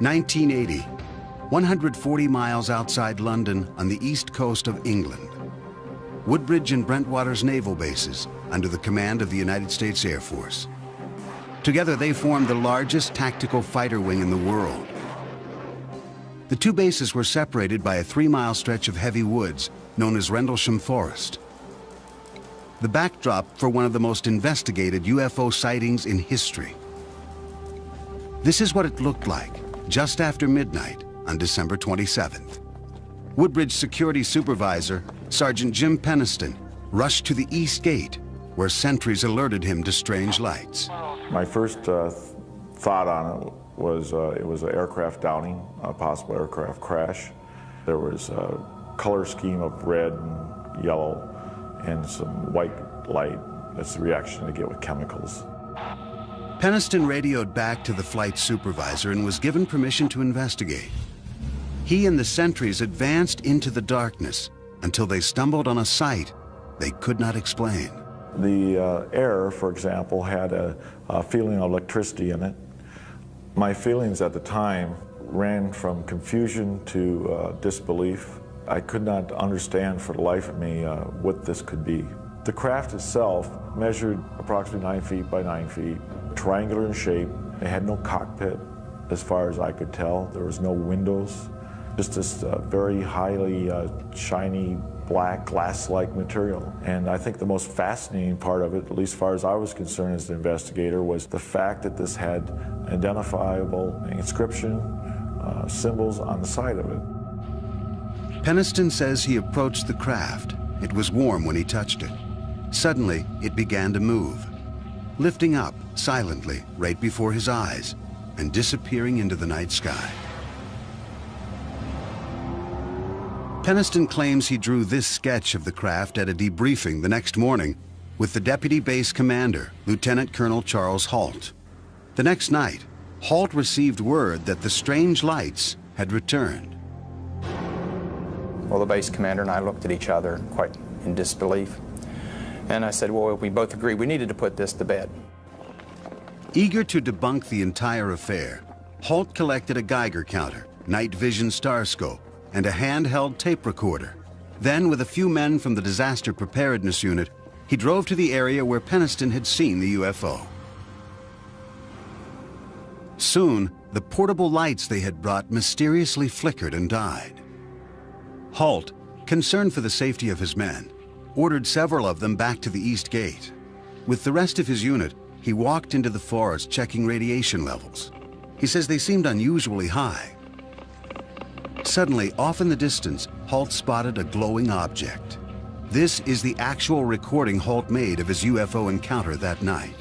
1980, 140 miles outside London on the east coast of England. Woodbridge and Brentwater's naval bases under the command of the United States Air Force. Together they formed the largest tactical fighter wing in the world. The two bases were separated by a 3-mile stretch of heavy woods known as Rendlesham Forest. The backdrop for one of the most investigated UFO sightings in history. This is what it looked like just after midnight on December 27th. Woodbridge security supervisor, Sergeant Jim Peniston, rushed to the east gate, where sentries alerted him to strange lights. My first thought on it was an aircraft downing, a possible aircraft crash. There was a color scheme of red and yellow and some white light. That's the reaction to get with chemicals. Peniston radioed back to the flight supervisor and was given permission to investigate. He and the sentries advanced into the darkness until they stumbled on a sight they could not explain. The air, for example, had a feeling of electricity in it. My feelings at the time ran from confusion to disbelief. I could not understand for the life of me what this could be. The craft itself measured approximately 9 feet by 9 feet, triangular in shape. It had no cockpit, as far as I could tell. There was no windows, just this very highly shiny, black, glass-like material. And I think the most fascinating part of it, at least as far as I was concerned as an investigator, was the fact that this had identifiable inscription, symbols on the side of it. Peniston says he approached the craft. It was warm when he touched it. Suddenly, it began to move, lifting up silently right before his eyes and disappearing into the night sky. Peniston claims he drew this sketch of the craft at a debriefing the next morning with the deputy base commander, Lieutenant Colonel Charles Halt. The next night, Halt received word that the strange lights had returned. Well, the base commander and I looked at each other quite in disbelief. And I said, well, we both agreed we needed to put this to bed. Eager to debunk the entire affair, Halt collected a Geiger counter, night vision star scope, and a handheld tape recorder. Then, with a few men from the Disaster Preparedness Unit, he drove to the area where Peniston had seen the UFO. Soon, the portable lights they had brought mysteriously flickered and died. Halt, concerned for the safety of his men, ordered several of them back to the east gate. With the rest of his unit, he walked into the forest checking radiation levels. He says they seemed unusually high. Suddenly, off in the distance, Halt spotted a glowing object. This is the actual recording Halt made of his UFO encounter that night.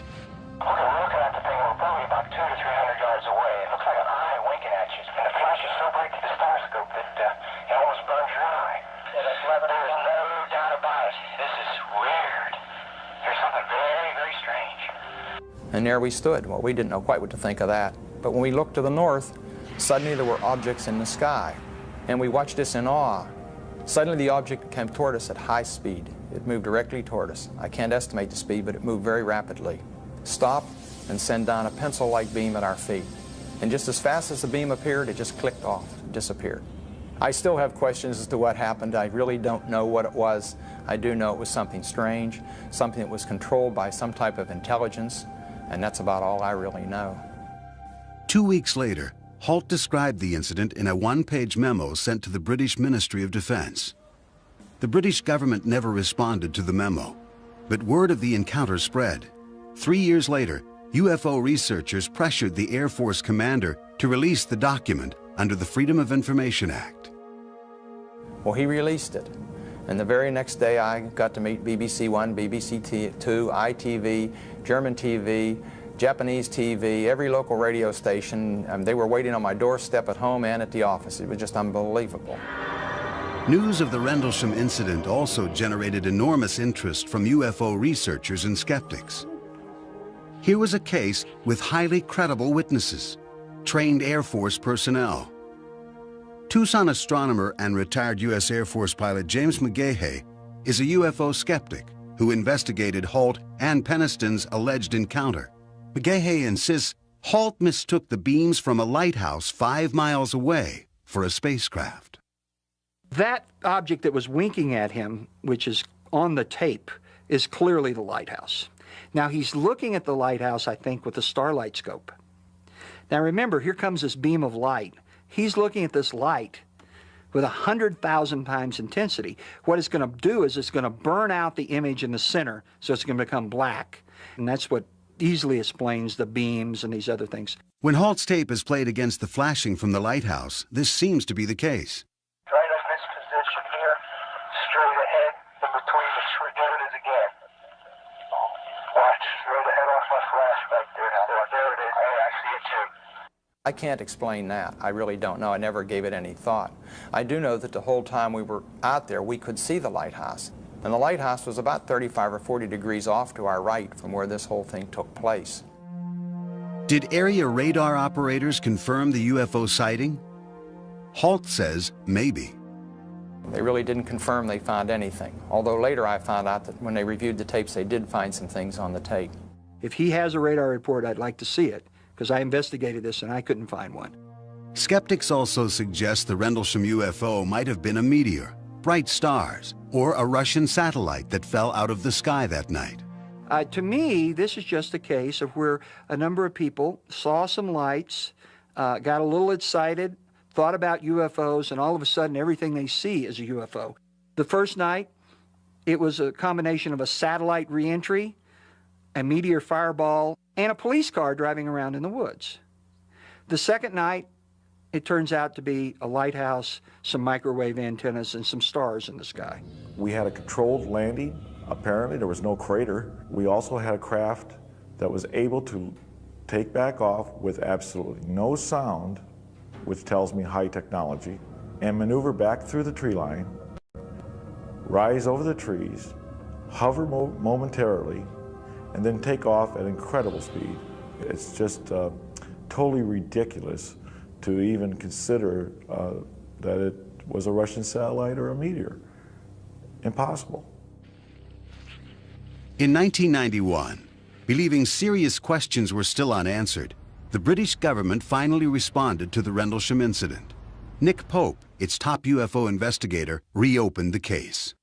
Okay, we're looking at the thing. We're probably about 200 to 300 yards away. It looks like an eye winking at you, and the flash is so bright to the star scope that it almost burns your eye. There's no doubt about it. This is weird. There's something very, very strange. And there we stood. Well, we didn't know quite what to think of that. But when we looked to the north, suddenly there were objects in the sky. And we watched this in awe. Suddenly the object came toward us at high speed. It moved directly toward us. I can't estimate the speed, but it moved very rapidly. Stopped and sent down a pencil-like beam at our feet. And just as fast as the beam appeared, it just clicked off, disappeared. I still have questions as to what happened. I really don't know what it was. I do know it was something strange, something that was controlled by some type of intelligence, and that's about all I really know. 2 weeks later, Halt described the incident in a one-page memo sent to the British Ministry of Defense. The British government never responded to the memo, but word of the encounter spread. 3 years later, UFO researchers pressured the Air Force commander to release the document under the Freedom of Information Act. Well, he released it. And the very next day I got to meet BBC One, BBC Two, ITV, German TV, Japanese TV, every local radio station. They were waiting on my doorstep at home and at the office. It was just unbelievable. News of the Rendlesham incident also generated enormous interest from UFO researchers and skeptics. Here was a case with highly credible witnesses, trained Air Force personnel. Tucson astronomer and retired U.S. Air Force pilot James McGahey is a UFO skeptic who investigated Halt and Peniston's alleged encounter. McGahey insists Halt mistook the beams from a lighthouse 5 miles away for a spacecraft. That object that was winking at him, which is on the tape, is clearly the lighthouse. Now he's looking at the lighthouse, I think, with a starlight scope. Now remember, here comes this beam of light. He's looking at this light with 100,000 times intensity. What it's going to do is it's going to burn out the image in the center, so it's going to become black. And that's what easily explains the beams and these other things. When Halt's tape is played against the flashing from the lighthouse, this seems to be the case. Right in this position here, straight ahead, in between the tree. There it is again. Watch, straight ahead off my flash back there. There it is. Hey, I see it too. I can't explain that. I really don't know. I never gave it any thought. I do know that the whole time we were out there, we could see the lighthouse. And the lighthouse was about 35 or 40 degrees off to our right from where this whole thing took place. Did area radar operators confirm the UFO sighting? Halt says maybe. They really didn't confirm they found anything, although later I found out that when they reviewed the tapes, they did find some things on the tape. If he has a radar report, I'd like to see it, because I investigated this and I couldn't find one. Skeptics also suggest the Rendlesham UFO might have been a meteor, bright stars, or a Russian satellite that fell out of the sky that night. To me, this is just a case of where a number of people saw some lights, got a little excited, thought about UFOs, and all of a sudden everything they see is a UFO. The first night, it was a combination of a satellite reentry, a meteor fireball, and a police car driving around in the woods. The second night, it turns out to be a lighthouse, some microwave antennas, and some stars in the sky. We had a controlled landing. Apparently, there was no crater. We also had a craft that was able to take back off with absolutely no sound, which tells me high technology, and maneuver back through the tree line, rise over the trees, hover momentarily, and then take off at incredible speed. It's just totally ridiculous to even consider that it was a Russian satellite or a meteor. Impossible. In 1991, believing serious questions were still unanswered, the British government finally responded to the Rendlesham incident. Nick Pope, its top UFO investigator, reopened the case.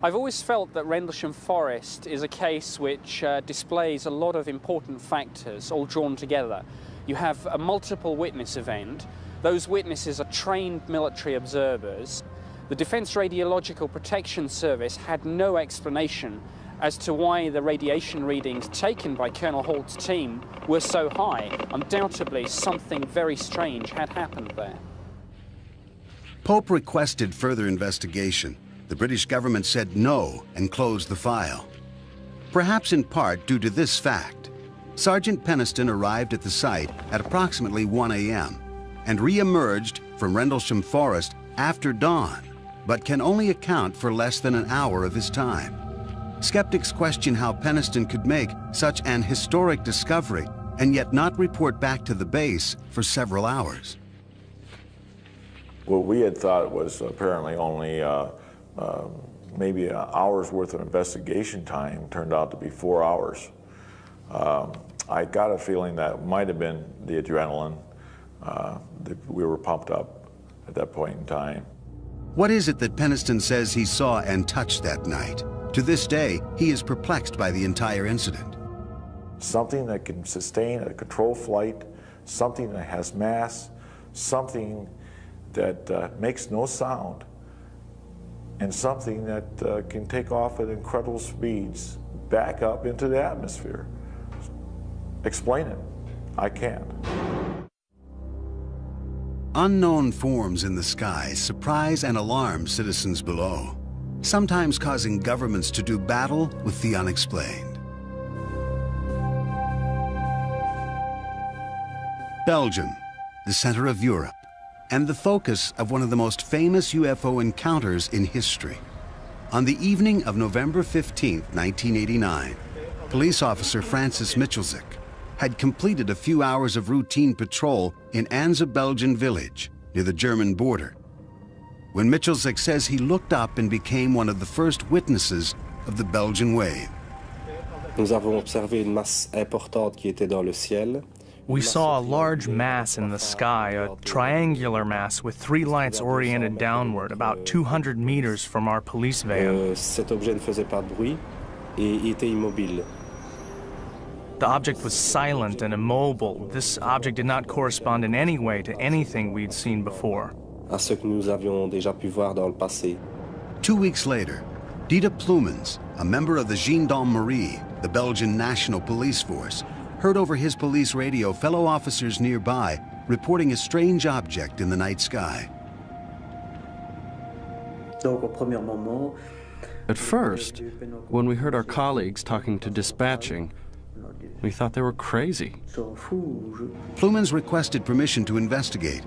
I've always felt that Rendlesham Forest is a case which displays a lot of important factors all drawn together. You have a multiple witness event. Those witnesses are trained military observers. The Defence Radiological Protection Service had no explanation as to why the radiation readings taken by Colonel Halt's team were so high. Undoubtedly, something very strange had happened there. Pope requested further investigation. The British government said no and closed the file. Perhaps in part due to this fact, Sergeant Peniston arrived at the site at approximately 1 a.m. and re-emerged from Rendlesham Forest after dawn, but can only account for less than an hour of his time. Skeptics question how Peniston could make such an historic discovery and yet not report back to the base for several hours. What we had thought was apparently only maybe an hour's worth of investigation time turned out to be 4 hours. I got a feeling that might have been the adrenaline. We were pumped up at that point in time. What is it that Peniston says he saw and touched that night? To this day, he is perplexed by the entire incident. Something that can sustain a controlled flight, something that has mass, something that makes no sound, and something that can take off at incredible speeds back up into the atmosphere. Explain it. I can't. Unknown forms in the sky surprise and alarm citizens below, sometimes causing governments to do battle with the unexplained. Belgium, the center of Europe, and the focus of one of the most famous UFO encounters in history. On the evening of November 15, 1989, police officer Francis Michelzik had completed a few hours of routine patrol in Anza Belgian village near the German border, when Michelzik says he looked up and became one of the first witnesses of the Belgian wave. Nous avons observé une masse importante qui était dans le ciel, We saw a large mass in the sky, a triangular mass with 3 lights oriented downward, about 200 meters from our police van. Cet objet ne faisait pas de bruit et il était immobile. The object was silent and immobile. This object did not correspond in any way to anything we'd seen before. À ce que nous avions déjà pu voir dans le passé. 2 weeks later, Dieter Plumens, a member of the Gendarmerie, the Belgian National Police Force, heard over his police radio fellow officers nearby reporting a strange object in the night sky. At first, when we heard our colleagues talking to dispatching, we thought they were crazy. Plumens requested permission to investigate,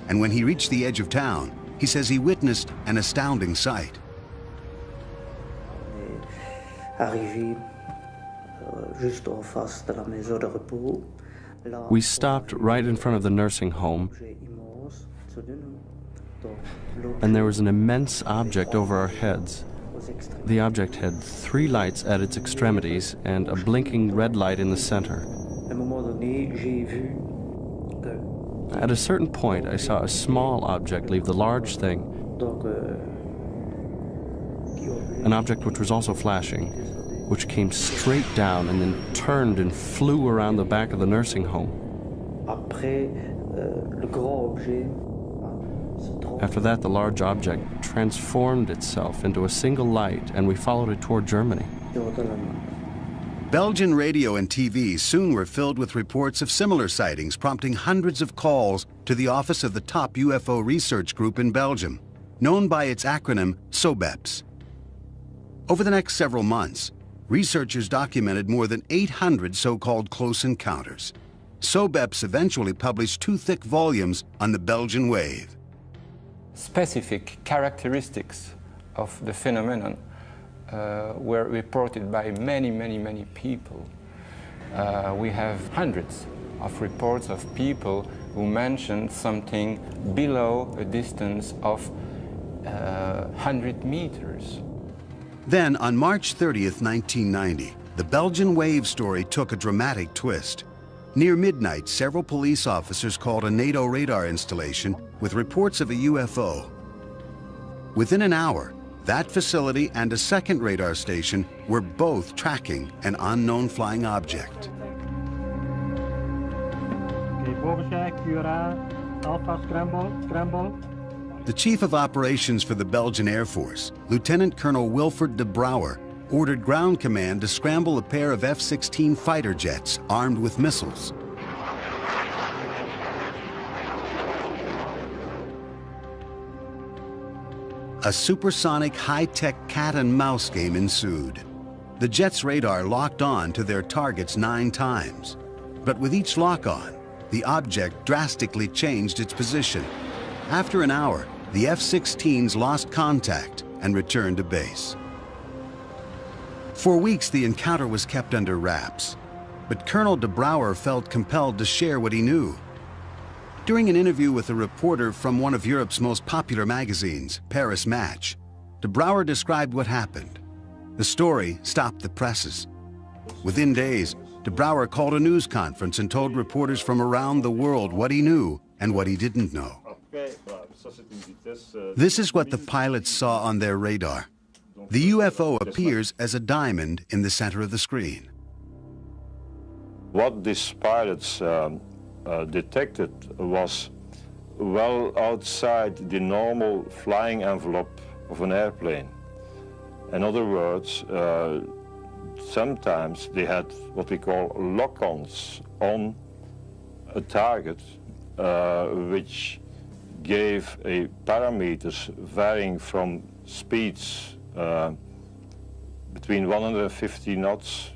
and when he reached the edge of town, he says he witnessed an astounding sight. We stopped right in front of the nursing home, and there was an immense object over our heads. The object had 3 lights at its extremities and a blinking red light in the center. At a certain point, I saw a small object leave the large thing, an object which was also flashing, which came straight down and then turned and flew around the back of the nursing home. After that, the large object transformed itself into a single light, and we followed it toward Germany. Belgian radio and TV soon were filled with reports of similar sightings, prompting hundreds of calls to the office of the top UFO research group in Belgium, known by its acronym SOBEPS. Over the next several months, researchers documented more than 800 so-called close encounters. SOBEPS eventually published 2 thick volumes on the Belgian wave. Specific characteristics of the phenomenon were reported by many people. We have hundreds of reports of people who mentioned something below a distance of 100 meters. Then, on March 30th, 1990, the Belgian wave story took a dramatic twist. Near midnight, several police officers called a NATO radar installation with reports of a UFO. Within an hour, that facility and a second radar station were both tracking an unknown flying object. The chief of operations for the Belgian Air Force, Lieutenant Colonel Wilfred de Brouwer, ordered ground command to scramble a pair of F-16 fighter jets armed with missiles. A supersonic high-tech cat-and-mouse game ensued. The jets' radar locked on to their targets 9 times. But with each lock-on, the object drastically changed its position. After an hour, the F-16s lost contact and returned to base. For weeks, the encounter was kept under wraps, but Colonel de Brouwer felt compelled to share what he knew. During an interview with a reporter from one of Europe's most popular magazines, Paris Match, de Brouwer described what happened. The story stopped the presses. Within days, de Brouwer called a news conference and told reporters from around the world what he knew and what he didn't know. This is what the pilots saw on their radar. The UFO appears as a diamond in the center of the screen. What these pilots detected was well outside the normal flying envelope of an airplane. In other words, sometimes they had what we call lock-ons on a target, which gave a parameters varying from speeds between 150 knots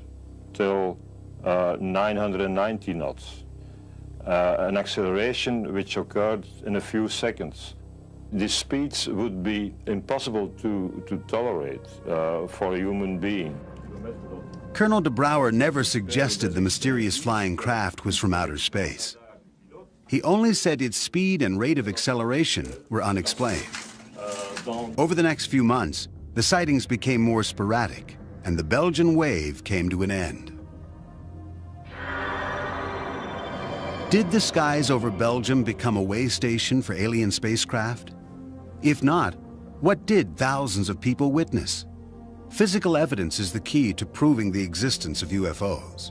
till 990 knots. An acceleration which occurred in a few seconds. These speeds would be impossible to tolerate for a human being. Colonel de Brouwer never suggested the mysterious flying craft was from outer space. He only said its speed and rate of acceleration were unexplained. Over the next few months, the sightings became more sporadic, and the Belgian wave came to an end. Did the skies over Belgium become a way station for alien spacecraft? If not, what did thousands of people witness? Physical evidence is the key to proving the existence of UFOs.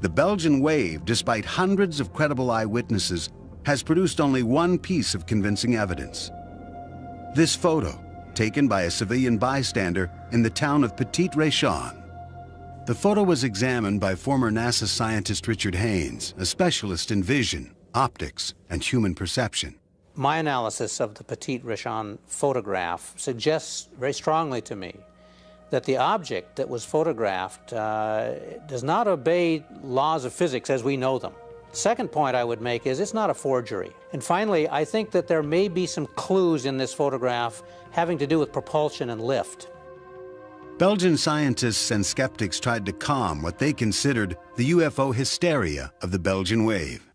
The Belgian wave, despite hundreds of credible eyewitnesses, has produced only one piece of convincing evidence. This photo, taken by a civilian bystander in the town of Petit-Réchon. The photo was examined by former NASA scientist Richard Haynes, a specialist in vision, optics, and human perception. My analysis of the Petit-Réchon photograph suggests very strongly to me that the object that was photographed does not obey laws of physics as we know them. Second point I would make is it's not a forgery. And finally, I think that there may be some clues in this photograph having to do with propulsion and lift. Belgian scientists and skeptics tried to calm what they considered the UFO hysteria of the Belgian wave.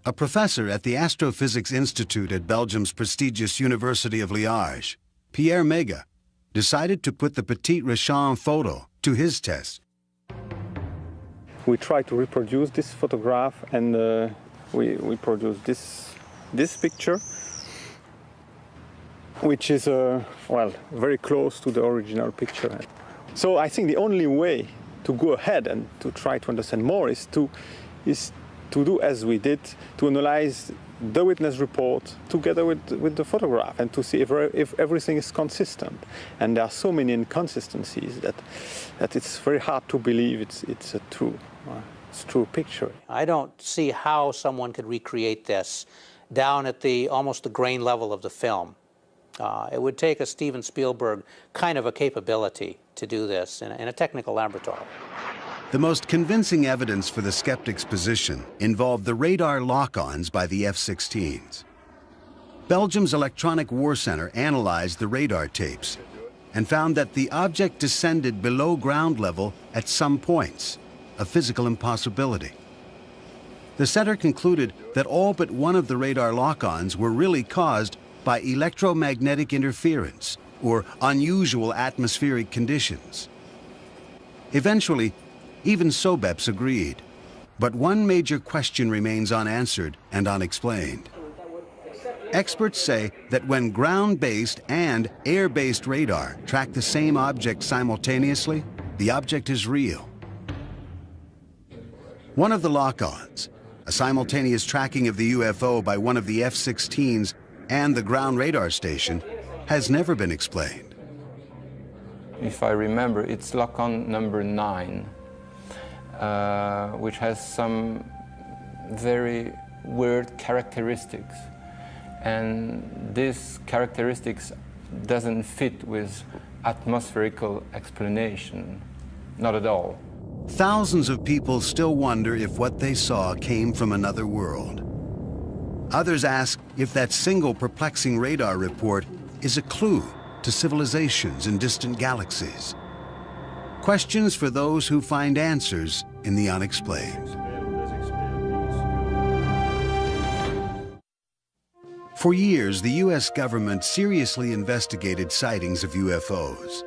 A professor at the Astrophysics Institute at Belgium's prestigious University of Liège, Pierre Mega, decided to put the Petit-Réchon photo to his test. We tried to reproduce this photograph, and we produced this picture, which is well, very close to the original picture. So I think the only way to go ahead and to try to understand more is to do as we did, to analyze the witness report together with the photograph and to see if everything is consistent. And there are so many inconsistencies that it's very hard to believe it's a true picture. I don't see how someone could recreate this down at almost the grain level of the film. It would take a Steven Spielberg kind of a capability to do this in a technical laboratory. The most convincing evidence for the skeptics' position involved the radar lock-ons by the F-16s. Belgium's Electronic War Center analyzed the radar tapes and found that the object descended below ground level at some points, a physical impossibility. The center concluded that all but one of the radar lock-ons were really caused by electromagnetic interference or unusual atmospheric conditions. Eventually, even SOBEPS agreed. But one major question remains unanswered and unexplained. Experts say that when ground-based and air-based radar track the same object simultaneously, the object is real. One of the lock-ons, a simultaneous tracking of the UFO by one of the F-16s and the ground radar station, has never been explained. If I remember, it's lock-on number 9. Which has some very weird characteristics. And these characteristics doesn't fit with atmospherical explanation, not at all. Thousands of people still wonder if what they saw came from another world. Others ask if that single perplexing radar report is a clue to civilizations in distant galaxies. Questions for those who find answers in the unexplained. For years, the U.S. government seriously investigated sightings of UFOs.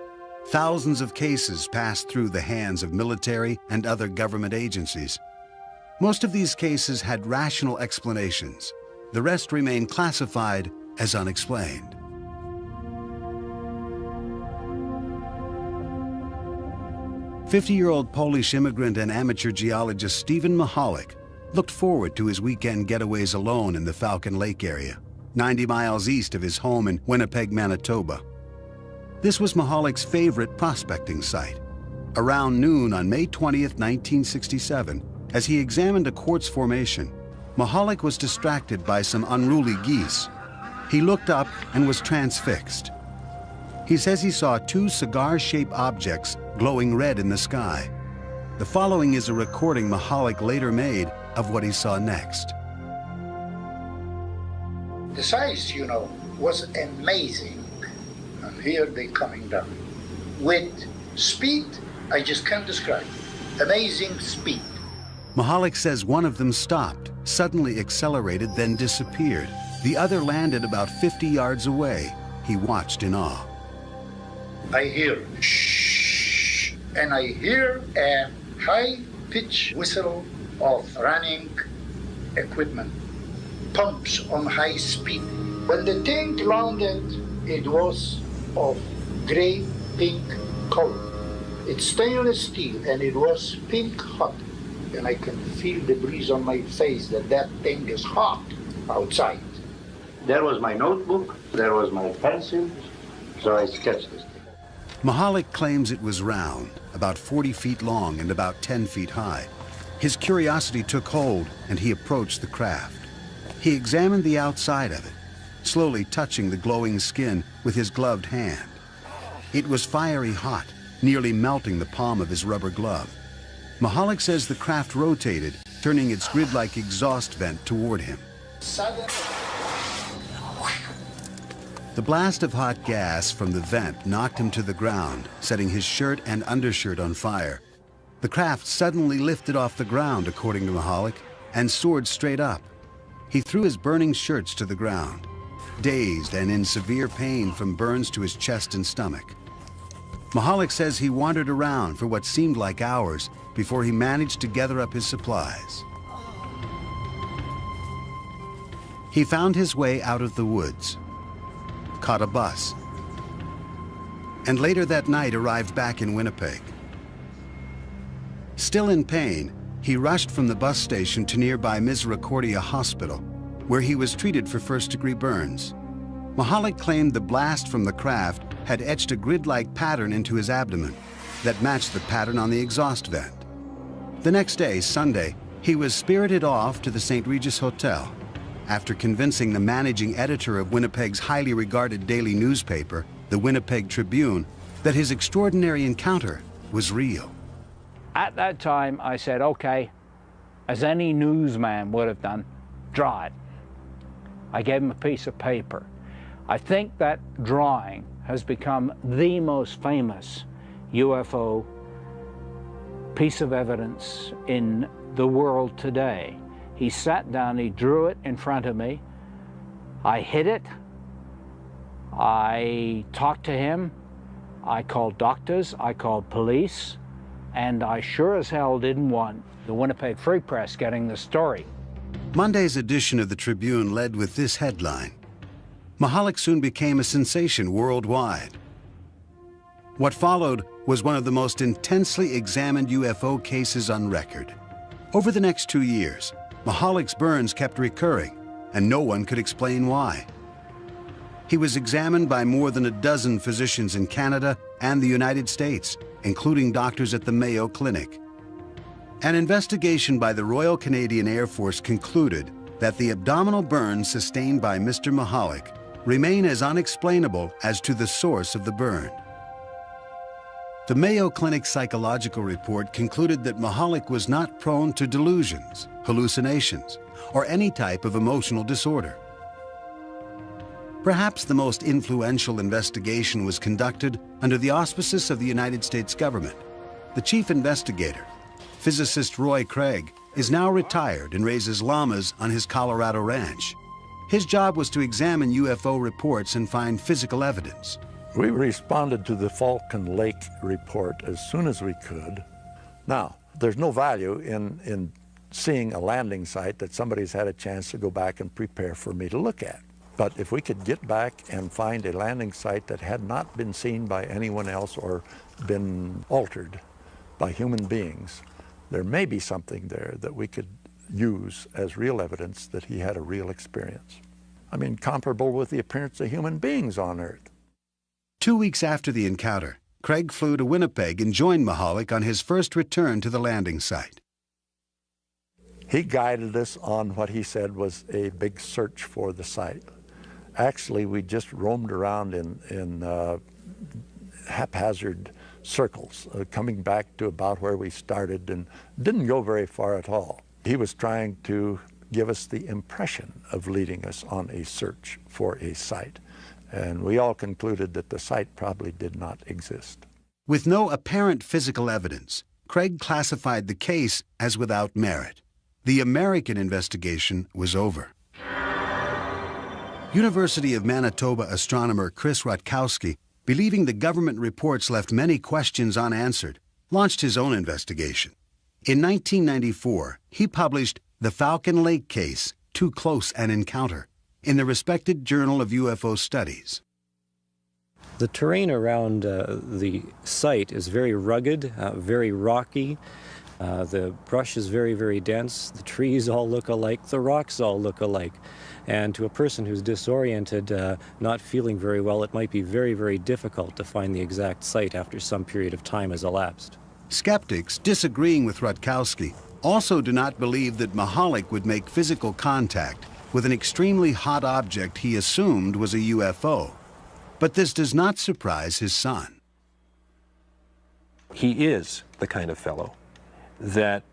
Thousands of cases passed through the hands of military and other government agencies. Most of these cases had rational explanations. The rest remained classified as unexplained. "50-year-old Polish immigrant and amateur geologist Stephen Mahalik looked forward to his weekend getaways alone in the Falcon Lake area, 90 miles east of his home in Winnipeg, Manitoba. This was Mahalik's favorite prospecting site. Around noon on May 20th, 1967, as he examined a quartz formation, Mahalik was distracted by some unruly geese. He looked up and was transfixed. He says he saw 2 cigar-shaped objects glowing red in the sky. The following is a recording Mahalik later made of what he saw next. The size, was amazing. And here they're coming down. With speed, I just can't describe it. Amazing speed. Mahalik says one of them stopped, suddenly accelerated, then disappeared. The other landed about 50 yards away. He watched in awe. I hear shh, and I hear a high pitch whistle of running equipment, pumps on high speed. When the tank landed, it was of gray pink color. It's stainless steel and it was pink hot. And I can feel the breeze on my face that thing is hot outside. There was my notebook, there was my pencil, so I sketched this thing. Mahalik claims it was round, about 40 feet long and about 10 feet high. His curiosity took hold and he approached the craft. He examined the outside of it, slowly touching the glowing skin with his gloved hand. It was fiery hot, nearly melting the palm of his rubber glove. Mahalik says the craft rotated, turning its grid-like exhaust vent toward him. Suddenly, the blast of hot gas from the vent knocked him to the ground, setting his shirt and undershirt on fire. The craft suddenly lifted off the ground, according to Mahalik, and soared straight up. He threw his burning shirts to the ground, dazed and in severe pain from burns to his chest and stomach. Mahalik says he wandered around for what seemed like hours before he managed to gather up his supplies. He found his way out of the woods, caught a bus, and later that night arrived back in Winnipeg. Still in pain, he rushed from the bus station to nearby Misericordia Hospital, where he was treated for first-degree burns. Mahalik claimed the blast from the craft had etched a grid-like pattern into his abdomen that matched the pattern on the exhaust vent. The next day, Sunday, he was spirited off to the St. Regis Hotel after convincing the managing editor of Winnipeg's highly regarded daily newspaper, the Winnipeg Tribune, that his extraordinary encounter was real. At that time, I said, okay, as any newsman would have done, draw it. I gave him a piece of paper. I think that drawing has become the most famous UFO piece of evidence in the world today. He sat down, he drew it in front of me. I hid it. I talked to him. I called doctors, I called police, and I sure as hell didn't want the Winnipeg Free Press getting the story. Monday's edition of the Tribune led with this headline: Mahalik soon became a sensation worldwide. What followed was one of the most intensely examined UFO cases on record. Over the next 2 years, Mahalik's burns kept recurring, and no one could explain why. He was examined by more than a dozen physicians in Canada and the United States, including doctors at the Mayo Clinic. An investigation by the Royal Canadian Air Force concluded that the abdominal burns sustained by Mr. Mahalik remain as unexplainable as to the source of the burn. The Mayo Clinic psychological report concluded that Mahalik was not prone to delusions, hallucinations, or any type of emotional disorder. Perhaps the most influential investigation was conducted under the auspices of the United States government. The chief investigator, physicist Roy Craig, is now retired and raises llamas on his Colorado ranch. His job was to examine UFO reports and find physical evidence. We responded to the Falcon Lake report as soon as we could. Now, there's no value in seeing a landing site that somebody's had a chance to go back and prepare for me to look at. But if we could get back and find a landing site that had not been seen by anyone else or been altered by human beings, there may be something there that we could use as real evidence that he had a real experience. I mean, comparable with the appearance of human beings on Earth. 2 weeks after the encounter, Craig flew to Winnipeg and joined Mahalik on his first return to the landing site. He guided us on what he said was a big search for the site. Actually, we just roamed around in haphazard circles, coming back to about where we started and didn't go very far at all. He was trying to give us the impression of leading us on a search for a site. And we all concluded that the site probably did not exist. With no apparent physical evidence, Craig classified the case as without merit. The American investigation was over. University of Manitoba astronomer Chris Rutkowski, believing the government reports left many questions unanswered, launched his own investigation. In 1994, he published The Falcon Lake Case, Too Close an Encounter, in the respected Journal of UFO Studies. The terrain around the site is very rugged, very rocky. The brush is very, very dense. The trees all look alike. The rocks all look alike. And to a person who's disoriented, not feeling very well, it might be very, very difficult to find the exact site after some period of time has elapsed. Skeptics disagreeing with Rutkowski also do not believe that Mahalik would make physical contact with an extremely hot object he assumed was a UFO. But this does not surprise his son. He is the kind of fellow that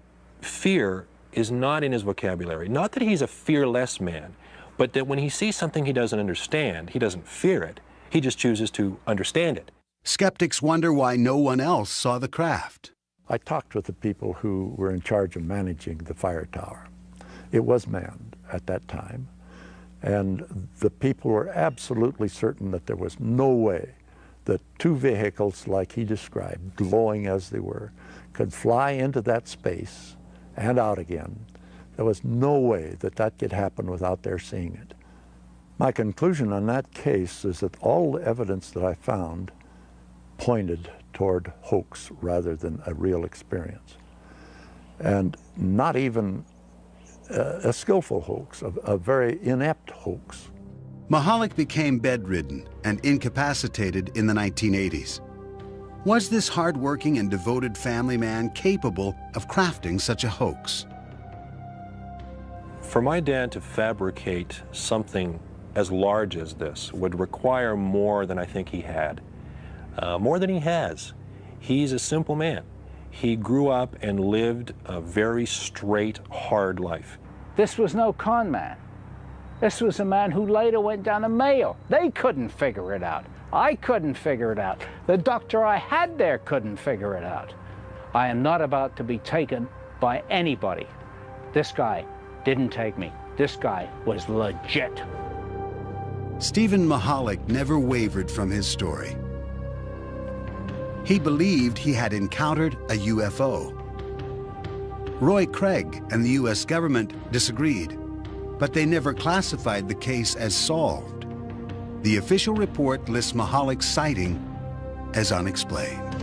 fear is not in his vocabulary. Not that he's a fearless man, but that when he sees something he doesn't understand, he doesn't fear it. He just chooses to understand it. Skeptics wonder why no one else saw the craft. I talked with the people who were in charge of managing the fire tower. It was manned at that time, and the people were absolutely certain that there was no way that two vehicles like he described, glowing as they were, could fly into that space and out again. There was no way that that could happen without their seeing it. My conclusion on that case is that all the evidence that I found pointed toward hoax rather than a real experience. And not even a skillful hoax, a very inept hoax. Mahalik became bedridden and incapacitated in the 1980s. Was this hard-working and devoted family man capable of crafting such a hoax? For my dad to fabricate something as large as this would require more than I think he had, more than he has. He's a simple man. He grew up and lived a very straight, hard life. This was no con man. This was a man who later went down to Mayo. They couldn't figure it out. I couldn't figure it out. The doctor I had there couldn't figure it out. I am not about to be taken by anybody. This guy didn't take me. This guy was legit. Stephen Mahalik never wavered from his story. He believed he had encountered a UFO. Roy Craig and the U.S. government disagreed, but they never classified the case as solved. The official report lists Mahalik's sighting as unexplained.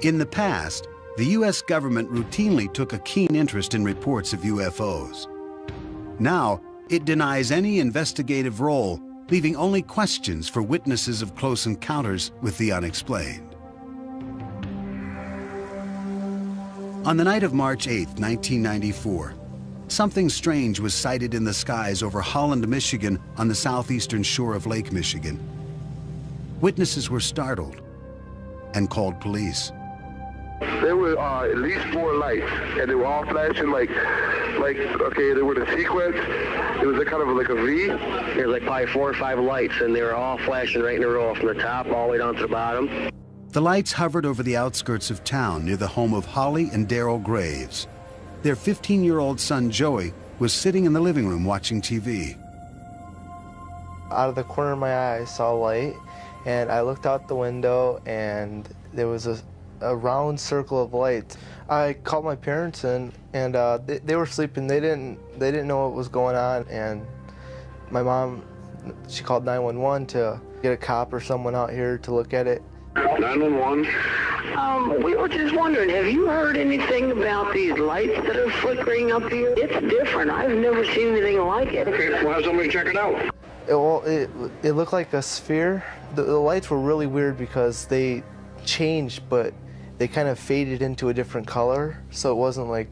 In the past, the U.S. government routinely took a keen interest in reports of UFOs. Now, it denies any investigative role, leaving only questions for witnesses of close encounters with the unexplained. On the night of March 8, 1994, something strange was sighted in the skies over Holland, Michigan, on the southeastern shore of Lake Michigan. Witnesses were startled and called police. There were at least 4 lights, and they were all flashing like okay, they were the sequence. It was a kind of like a V. There was like probably 4 or 5 lights, and they were all flashing right in a row from the top all the way down to the bottom. The lights hovered over the outskirts of town near the home of Holly and Daryl Graves. Their 15-year-old son, Joey, was sitting in the living room watching TV. Out of the corner of my eye, I saw a light, and I looked out the window, and there was a round circle of light. I called my parents in, and they were sleeping. They didn't know what was going on, and my mom, she called 911 to get a cop or someone out here to look at it. 911. We were just wondering, have you heard anything about these lights that are flickering up here? It's different. I've never seen anything like it. Okay, we'll have somebody check it out. It looked like a sphere. The lights were really weird because they changed, but they kind of faded into a different color, so it wasn't like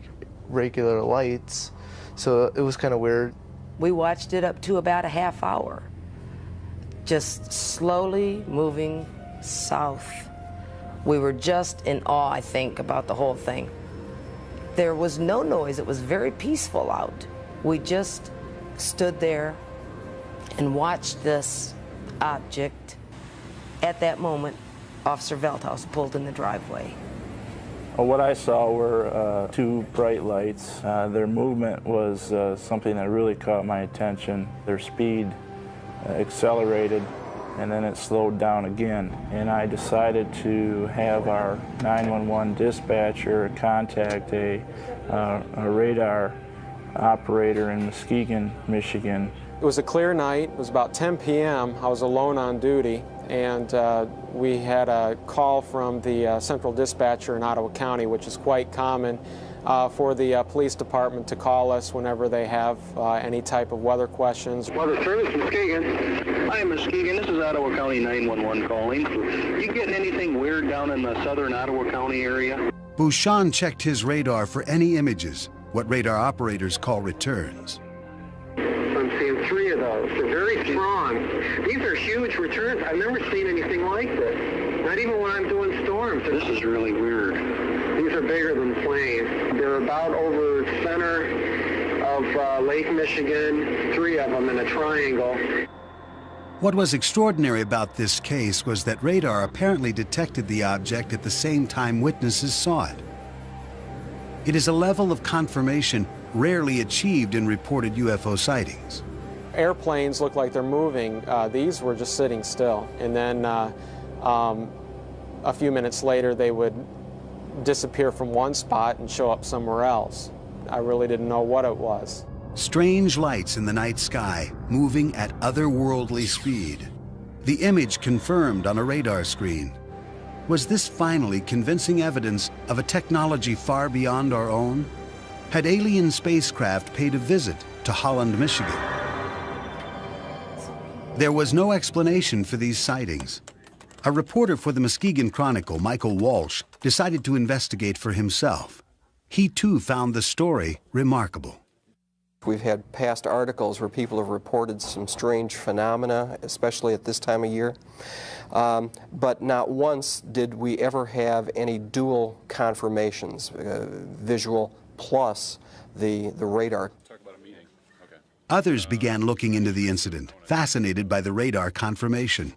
regular lights. So it was kind of weird. We watched it up to about a half hour, just slowly moving south. We were just in awe, I think, about the whole thing. There was no noise. It was very peaceful out. We just stood there and watched this object. At that moment, Officer Veldhuis pulled in the driveway. What I saw were 2 bright lights. Their movement was something that really caught my attention. Their speed accelerated, and then it slowed down again. And I decided to have our 911 dispatcher contact a radar operator in Muskegon, Michigan. It was a clear night. It was about 10 p.m. I was alone on duty, and we had a call from the central dispatcher in Ottawa County, which is quite common for the police department to call us whenever they have any type of weather questions. Weather Service, Muskegon. Hi, Muskegon. This is Ottawa County 911 calling. You getting anything weird down in the southern Ottawa County area? Bouchon checked his radar for any images, what radar operators call returns. I'm seeing 3 of those. They're very strong. These are huge returns. I've never seen anything like this. Not even when I'm doing storms. This is really weird. These are bigger than planes. They're about over the center of Lake Michigan, 3 of them in a triangle. What was extraordinary about this case was that radar apparently detected the object at the same time witnesses saw it. It is a level of confirmation rarely achieved in reported UFO sightings. Airplanes look like they're moving. These were just sitting still. And then a few minutes later, they would disappear from one spot and show up somewhere else. I really didn't know what it was. Strange lights in the night sky, moving at otherworldly speed. The image confirmed on a radar screen. Was this finally convincing evidence of a technology far beyond our own? Had alien spacecraft paid a visit to Holland, Michigan? There was no explanation for these sightings. A reporter for the Muskegon Chronicle, Michael Walsh, decided to investigate for himself. He too found the story remarkable. We've had past articles where people have reported some strange phenomena, especially at this time of year. But not once did we ever have any dual confirmations, visual plus the radar. Others began looking into the incident, fascinated by the radar confirmation.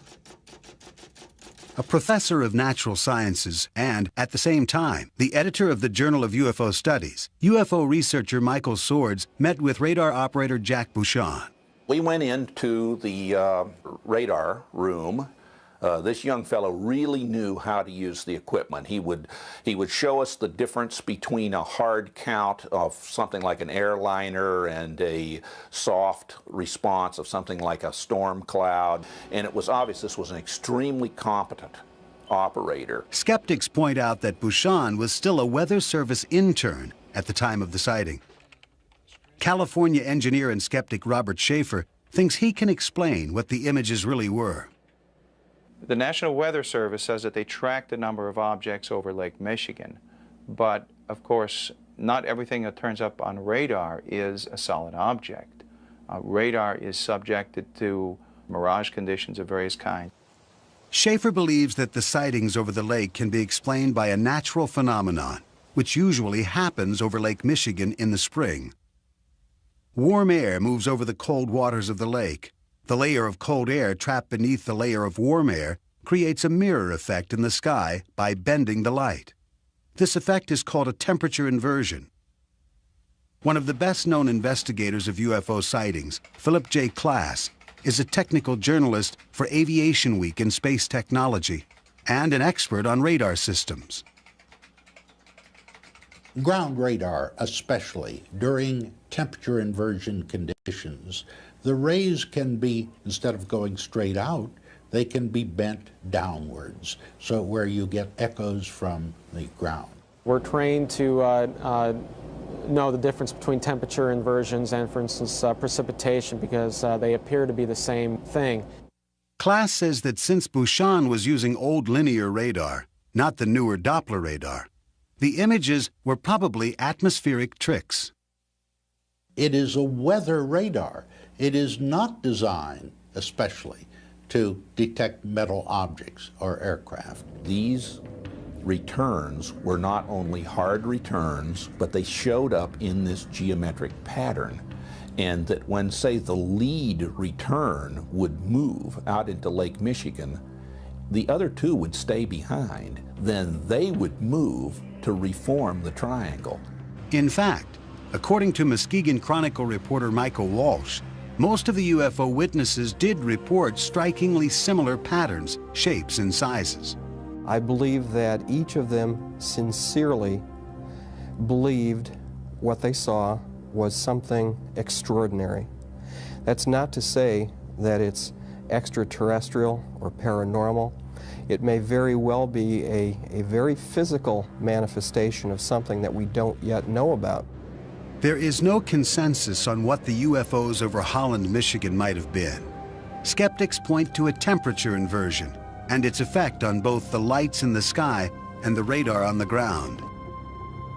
A professor of natural sciences and, at the same time, the editor of the Journal of UFO Studies, UFO researcher Michael Swords met with radar operator Jack Bouchon. We went into the radar room. This young fellow really knew how to use the equipment. He would show us the difference between a hard count of something like an airliner and a soft response of something like a storm cloud. And it was obvious this was an extremely competent operator. Skeptics point out that Bouchon was still a Weather Service intern at the time of the sighting. California engineer and skeptic Robert Schaefer thinks he can explain what the images really were. The National Weather Service says that they tracked the number of objects over Lake Michigan, but of course not everything that turns up on radar is a solid object. Radar is subjected to mirage conditions of various kinds. Schaefer believes that the sightings over the lake can be explained by a natural phenomenon, which usually happens over Lake Michigan in the spring. Warm air moves over the cold waters of the lake. The layer of cold air trapped beneath the layer of warm air creates a mirror effect in the sky by bending the light. This effect is called a temperature inversion. One of the best-known investigators of UFO sightings, Philip J. Klass, is a technical journalist for Aviation Week in Space Technology and an expert on radar systems. Ground radar, especially during temperature inversion conditions, the rays can be, instead of going straight out, they can be bent downwards, so where you get echoes from the ground. We're trained to know the difference between temperature inversions and, for instance, precipitation, because they appear to be the same thing. Klass says that since Bouchon was using old linear radar, not the newer Doppler radar, the images were probably atmospheric tricks. It is a weather radar. It is not designed, especially, to detect metal objects or aircraft. These returns were not only hard returns, but they showed up in this geometric pattern. And that when, say, the lead return would move out into Lake Michigan, the other two would stay behind. Then they would move to reform the triangle. In fact, according to Muskegon Chronicle reporter Michael Walsh, most of the UFO witnesses did report strikingly similar patterns, shapes, and sizes. I believe that each of them sincerely believed what they saw was something extraordinary. That's not to say that it's extraterrestrial or paranormal. It may very well be a very physical manifestation of something that we don't yet know about. There is no consensus on what the UFOs over Holland, Michigan might have been. Skeptics point to a temperature inversion and its effect on both the lights in the sky and the radar on the ground.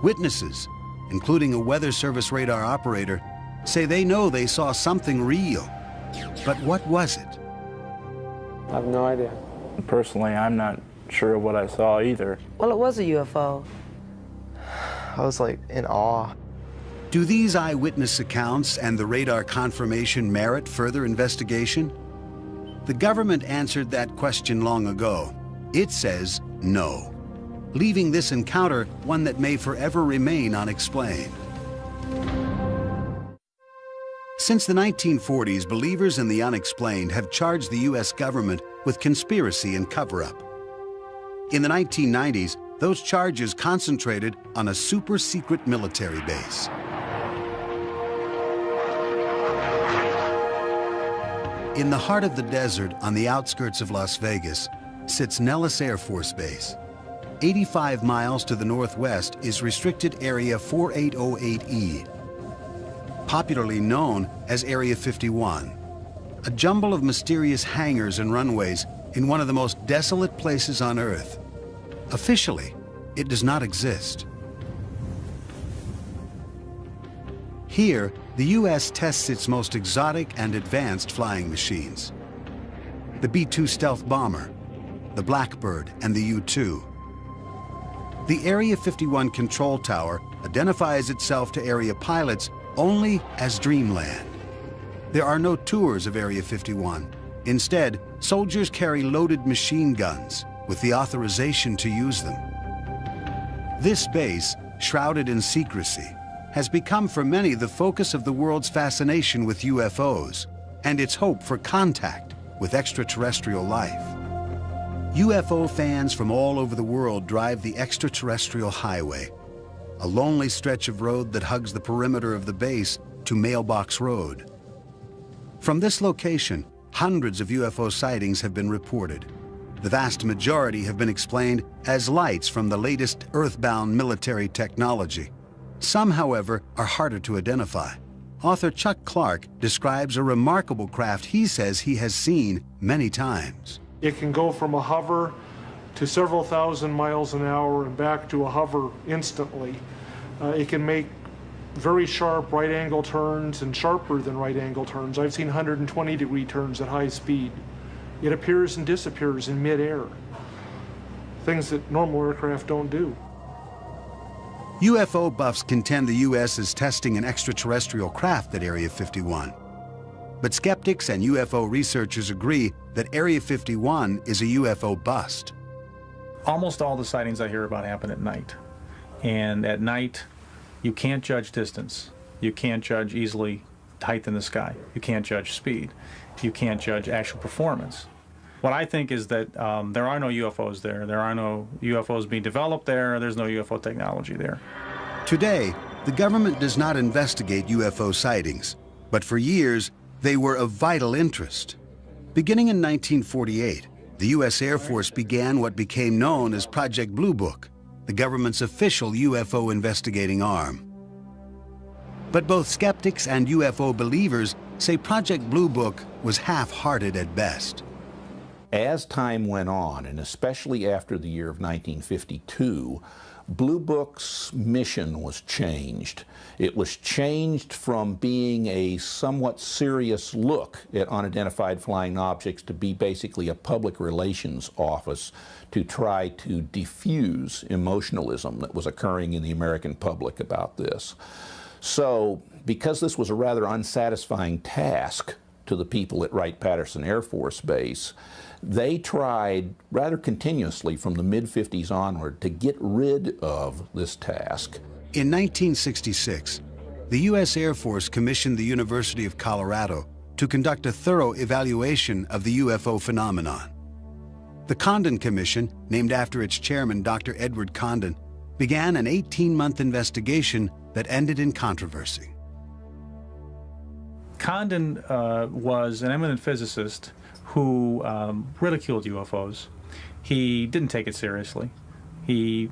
Witnesses, including a Weather Service radar operator, say they know they saw something real. But what was it? I have no idea. Personally, I'm not sure what I saw either. Well, it was a UFO. I was like in awe. Do these eyewitness accounts and the radar confirmation merit further investigation? The government answered that question long ago. It says no, leaving this encounter one that may forever remain unexplained. Since the 1940s, believers in the unexplained have charged the U.S. government with conspiracy and cover-up. In the 1990s, those charges concentrated on a super-secret military base. In the heart of the desert, on the outskirts of Las Vegas, sits Nellis Air Force Base. 85 miles to the northwest is restricted Area 4808E, popularly known as Area 51, a jumble of mysterious hangars and runways in one of the most desolate places on Earth. Officially, it does not exist. Here, the U.S. tests its most exotic and advanced flying machines. The B-2 stealth bomber, the Blackbird, and the U-2. The Area 51 control tower identifies itself to area pilots only as Dreamland. There are no tours of Area 51. Instead, soldiers carry loaded machine guns with the authorization to use them. This base, shrouded in secrecy, has become for many the focus of the world's fascination with UFOs and its hope for contact with extraterrestrial life. UFO fans from all over the world drive the extraterrestrial highway, a lonely stretch of road that hugs the perimeter of the base to Mailbox Road. From this location, hundreds of UFO sightings have been reported. The vast majority have been explained as lights from the latest earthbound military technology. Some, however, are harder to identify. Author Chuck Clark describes a remarkable craft he says he has seen many times. It can go from a hover to several thousand miles an hour and back to a hover instantly. It can make very sharp right-angle turns and sharper than right-angle turns. I've seen 120-degree turns at high speed. It appears and disappears in mid-air, things that normal aircraft don't do. UFO buffs contend the U.S. is testing an extraterrestrial craft at Area 51. But skeptics and UFO researchers agree that Area 51 is a UFO bust. Almost all the sightings I hear about happen at night. And at night, you can't judge distance. You can't judge easily height in the sky. You can't judge speed. You can't judge actual performance. What I think is that there are no UFOs there. There are no UFOs being developed there. There's no UFO technology there. Today, the government does not investigate UFO sightings, but for years, they were of vital interest. Beginning in 1948, the U.S. Air Force began what became known as Project Blue Book, the government's official UFO investigating arm. But both skeptics and UFO believers say Project Blue Book was half-hearted at best. As time went on, and especially after the year of 1952, Blue Book's mission was changed. It was changed from being a somewhat serious look at unidentified flying objects to be basically a public relations office to try to diffuse emotionalism that was occurring in the American public about this. So, because this was a rather unsatisfying task to the people at Wright-Patterson Air Force Base, they tried rather continuously from the mid-50s onward to get rid of this task. In 1966, the U.S. Air Force commissioned the University of Colorado to conduct a thorough evaluation of the UFO phenomenon. The Condon Commission, named after its chairman, Dr. Edward Condon, began an 18-month investigation that ended in controversy. Condon was an eminent physicist who ridiculed UFOs. He didn't take it seriously. He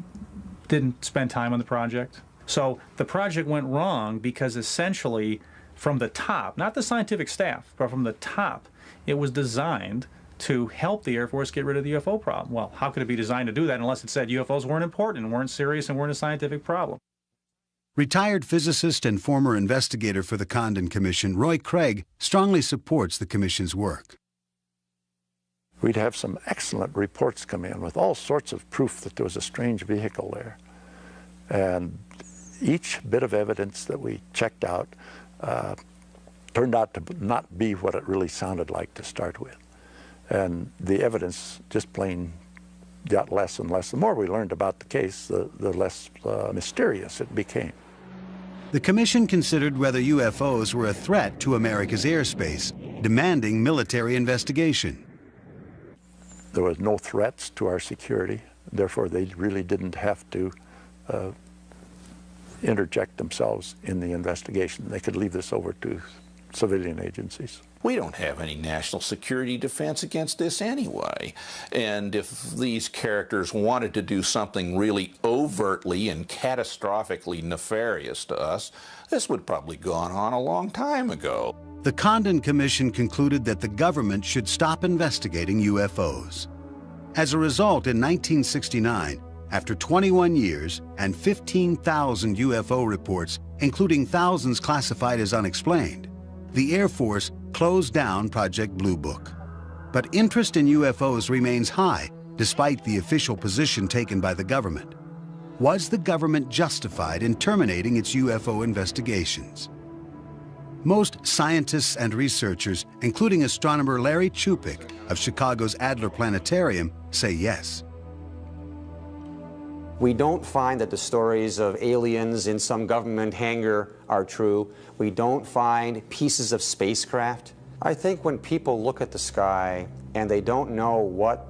didn't spend time on the project. So the project went wrong because essentially from the top, not the scientific staff, but from the top, it was designed to help the Air Force get rid of the UFO problem. Well, how could it be designed to do that unless it said UFOs weren't important and weren't serious and weren't a scientific problem? Retired physicist and former investigator for the Condon Commission, Roy Craig, strongly supports the Commission's work. We'd have some excellent reports come in with all sorts of proof that there was a strange vehicle there. And each bit of evidence that we checked out turned out to not be what it really sounded like to start with. And the evidence just plain got less and less. The more we learned about the case, the less mysterious it became. The Commission considered whether UFOs were a threat to America's airspace, demanding military investigation. There was no threats to our security, therefore they really didn't have to interject themselves in the investigation. They could leave this over to civilian agencies. We don't have any national security defense against this anyway. And if these characters wanted to do something really overtly and catastrophically nefarious to us, this would probably gone on a long time ago. The Condon Commission concluded that the government should stop investigating UFOs. As a result, in 1969, after 21 years and 15,000 UFO reports, including thousands classified as unexplained, the Air Force closed down Project Blue Book. But interest in UFOs remains high, despite the official position taken by the government. Was the government justified in terminating its UFO investigations? Most scientists and researchers, including astronomer Larry Chupik of Chicago's Adler Planetarium, say yes. We don't find that the stories of aliens in some government hangar are true. We don't find pieces of spacecraft. I think when people look at the sky and they don't know what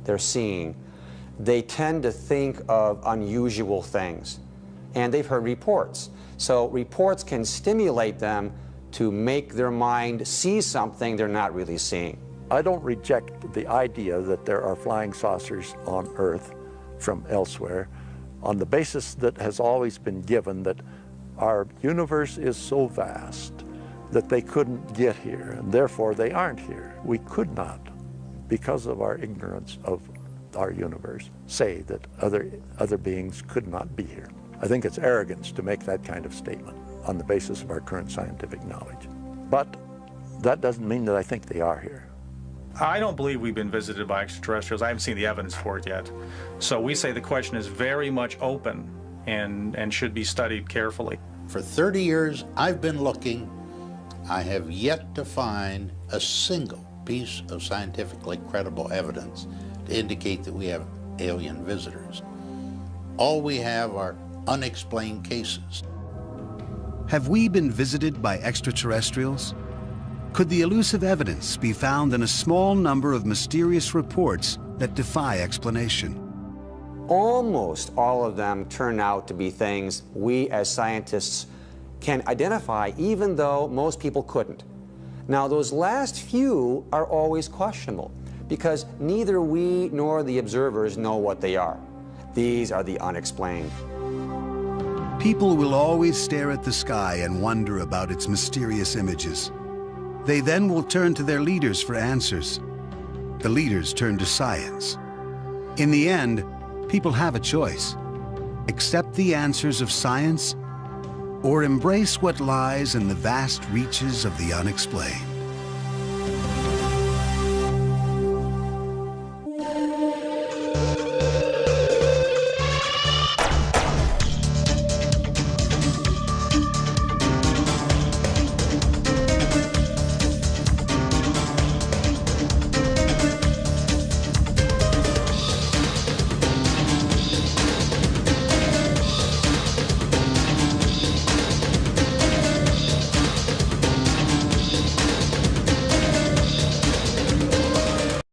they're seeing, they tend to think of unusual things. And they've heard reports. So reports can stimulate them to make their mind see something they're not really seeing. I don't reject the idea that there are flying saucers on Earth from elsewhere on the basis that has always been given that our universe is so vast that they couldn't get here, and therefore they aren't here. We could not, because of our ignorance of our universe, say that other beings could not be here. I think it's arrogance to make that kind of statement on the basis of our current scientific knowledge. But that doesn't mean that I think they are here. I don't believe we've been visited by extraterrestrials. I haven't seen the evidence for it yet. So we say the question is very much open and should be studied carefully. For 30 years, I've been looking. I have yet to find a single piece of scientifically credible evidence to indicate that we have alien visitors. All we have are unexplained cases. Have we been visited by extraterrestrials? Could the elusive evidence be found in a small number of mysterious reports that defy explanation? Almost all of them turn out to be things we as scientists can identify, even though most people couldn't. Now, those last few are always questionable because neither we nor the observers know what they are. These are the unexplained. People will always stare at the sky and wonder about its mysterious images. They then will turn to their leaders for answers. The leaders turn to science. In the end, people have a choice. Accept the answers of science or embrace what lies in the vast reaches of the unexplained.